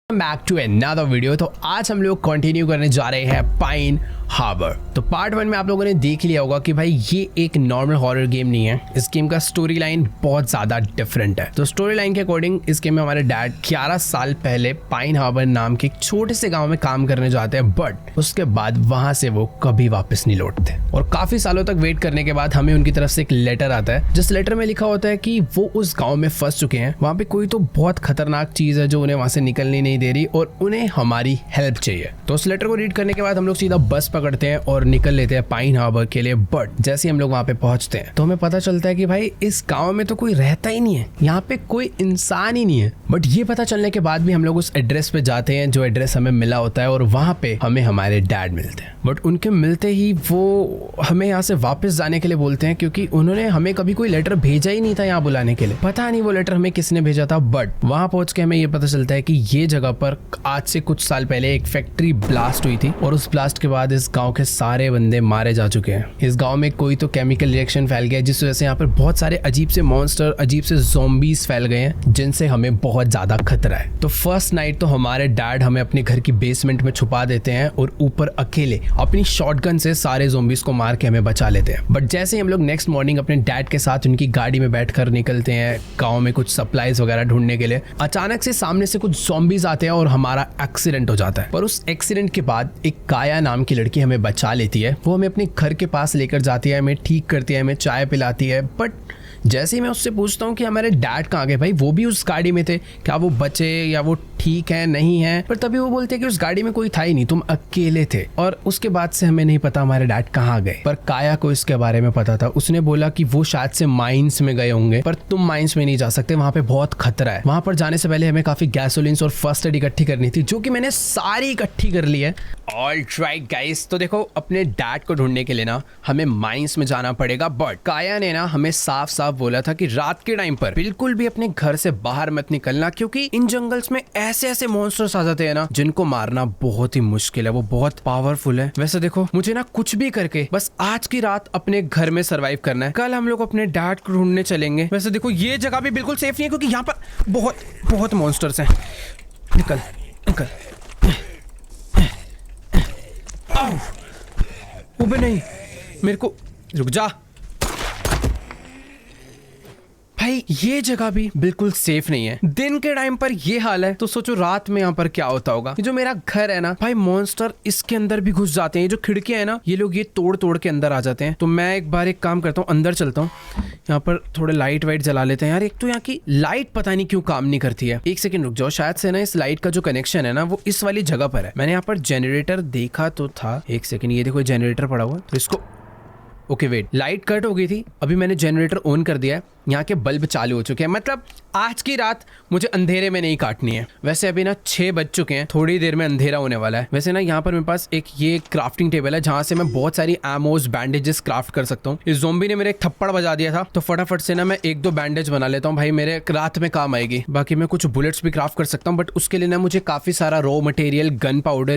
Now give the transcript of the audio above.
Back to another video. तो आज हम लोग कंटिन्यू करने जा रहे हैं पाइन हार्बर। तो पार्ट 1 में आप लोगों ने देख लिया होगा कि भाई ये एक नॉर्मल हॉरर गेम नहीं है। इस गेम का स्टोरी लाइन बहुत ज्यादा डिफरेंट है। तो स्टोरी लाइन के अकॉर्डिंग इस गेम में हमारे डैड 11 साल पहले पाइन हार्बर नाम के एक छोटे से गांव में काम करने जाते हैं, बट उसके बाद वहां से वो कभी वापस नहीं लौटते। और काफी सालों तक वेट करने के बाद हमें उनकी तरफ से एक लेटर आता है, जिस लेटर में लिखा होता है कि वो उस गाँव में फंस चुके हैं। वहां पे कोई तो बहुत खतरनाक चीज है जो उन्हें वहां से निकलने नहीं दे रही और उन्हें हमारी हेल्प चाहिए। तो उस लेटर को रीड करने के बाद हम लोग सीधा बस पकड़ते हैं और निकल लेते हैं पाइन हार्बर के लिए। बट जैसे ही हम लोग वहां पे पहुंचते हैं तो हमें पता चलता है कि भाई इस गांव में तो कोई रहता ही नहीं है, यहाँ पे कोई इंसान ही नहीं है। बट ये पता चलने के बाद भी हम लोग उस एड्रेस पे जाते हैं जो एड्रेस हमें मिला होता है और वहां पे हमें हमारे डैड मिलते हैं। बट उनके मिलते ही वो हमें यहाँ से वापस जाने के लिए बोलते हैं, क्योंकि उन्होंने हमें कभी कोई लेटर भेजा ही नहीं था यहाँ बुलाने के लिए। पता नहीं वो लेटर हमें किसने भेजा था। बट वहां पहुंच के हमें ये पता चलता है कि ये जगह पर आज से कुछ साल पहले एक फैक्ट्री ब्लास्ट हुई थी और उस ब्लास्ट के बाद इस गांव के सारे बंदे मारे जा चुके हैं। इस गांव में कोई तो केमिकल रिएक्शन फैल गया जिस वजह से यहाँ पर बहुत सारे अजीब से मॉन्स्टर, अजीब से ज़ॉम्बीज फैल गए हैं जिनसे हमें बहुत ज्यादा खतरा है। तो फर्स्ट नाइट तो हमारे डैड हमें अपने घर की बेसमेंट में छुपा देते हैं और ऊपर अकेले अपनी शॉटगन से सारे ज़ॉम्बीज को मार के हमें बचा लेते हैं। बट जैसे ही हम लोग नेक्स्ट मॉर्निंग अपने डैड के साथ उनकी गाड़ी में बैठकर निकलते हैं गाँव में कुछ सप्लाईज वगैरह ढूंढने के लिए, अचानक से सामने से कुछ ज़ॉम्बीज आते हैं और हमारा एक्सीडेंट हो जाता है। पर उस एक्सीडेंट के बाद एक काया नाम की लड़की हमें बचा लेती है। वो हमें अपने घर के पास लेकर जाती है, हमें ठीक करती है, हमें चाय पिलाती है। बट जैसे ही मैं उससे पूछता हूँ कि हमारे डैड कहाँ गए, भाई वो भी उस गाड़ी में थे, क्या वो बचे या वो ठीक है नहीं है, पर तभी वो बोलते हैं कि उस गाड़ी में कोई था ही नहीं, तुम अकेले थे। और उसके बाद से हमें नहीं पता हमारे डैड कहाँ गए। पर काया को इसके बारे में पता था। उसने बोला कि वो शायद से माइंस में गए होंगे, पर तुम माइंस में नहीं जा सकते, वहां पे बहुत खतरा है। वहां पर जाने से पहले हमें काफी गैसोलिन्स और फर्स्ट एड इकट्ठी करनी थी, जो कि मैंने सारी इकट्ठी कर ली है। ऑलराइट गाइस, तो देखो अपने डैड को ढूंढने के लिए ना हमें माइंस में जाना पड़ेगा। बट काया ने ना हमें साफ साफ बोला था कि रात के टाइम पर बिल्कुल भी अपने घर से बाहर मत निकलना, क्योंकि इन जंगल्स में ऐसे ऐसे मॉन्स्टर्स आ जाते हैं ना जिनको मारना बहुत ही मुश्किल है, वो बहुत पावरफुल है। वैसे देखो मुझे ना कुछ भी करके बस आज की रात अपने घर में सरवाइव करना है। कल हम लोग अपने डैड को ढूंढने चलेंगे। वैसे देखो ये जगह भी बिल्कुल सेफ नहीं है, क्योंकि यहाँ पर बहुत बहुत मॉन्स्टर्स हैं। निकल निकल। उबे नहीं, मेरे को रुक जा। भाई ये जगह भी बिल्कुल सेफ नहीं है। दिन के टाइम पर ये हाल है तो सोचो रात में यहाँ पर क्या होता होगा। जो मेरा घर है ना भाई, मॉन्स्टर इसके अंदर भी घुस जाते हैं। जो खिड़कियां है ना ये लोग ये तोड़ तोड़ के अंदर आ जाते हैं। तो मैं एक बार एक काम करता हूँ, अंदर चलता हूँ, यहाँ पर थोड़े लाइट वाइट जला लेते हैं। यार एक तो यहाँ की लाइट पता नहीं क्यों काम नहीं करती है। एक सेकंड रुक जाओ, शायद से ना इस लाइट का जो कनेक्शन है ना वो इस वाली जगह पर है। मैंने यहाँ पर जनरेटर देखा तो था। एक सेकंड, ये देखो जनरेटर पड़ा हुआ, तो इसको ओके वेट, लाइट कट हो गई थी, अभी मैंने जनरेटर ऑन कर दिया है। यहाँ के बल्ब चालू हो चुके हैं, मतलब आज की रात मुझे अंधेरे में नहीं काटनी है। वैसे अभी ना 6 बज चुके हैं, थोड़ी देर में अंधेरा होने वाला है। वैसे ना यहाँ पर मेरे पास एक ये क्राफ्टिंग टेबल है जहाँ से मैं बहुत सारी एमोज, बैंडेजेस क्राफ्ट कर सकता हूँ। इस ज़ॉम्बी ने मेरे एक थप्पड़ बजा दिया था, तो फटाफट से ना मैं 1-2 बैंडेज बना लेता हूँ भाई, मेरे रात में काम आएगी। बाकी मैं कुछ बुलेट्स भी क्राफ्ट कर सकता हूँ, बट उसके लिए ना मुझे काफी सारा रॉ मटेरियल, गन पाउडर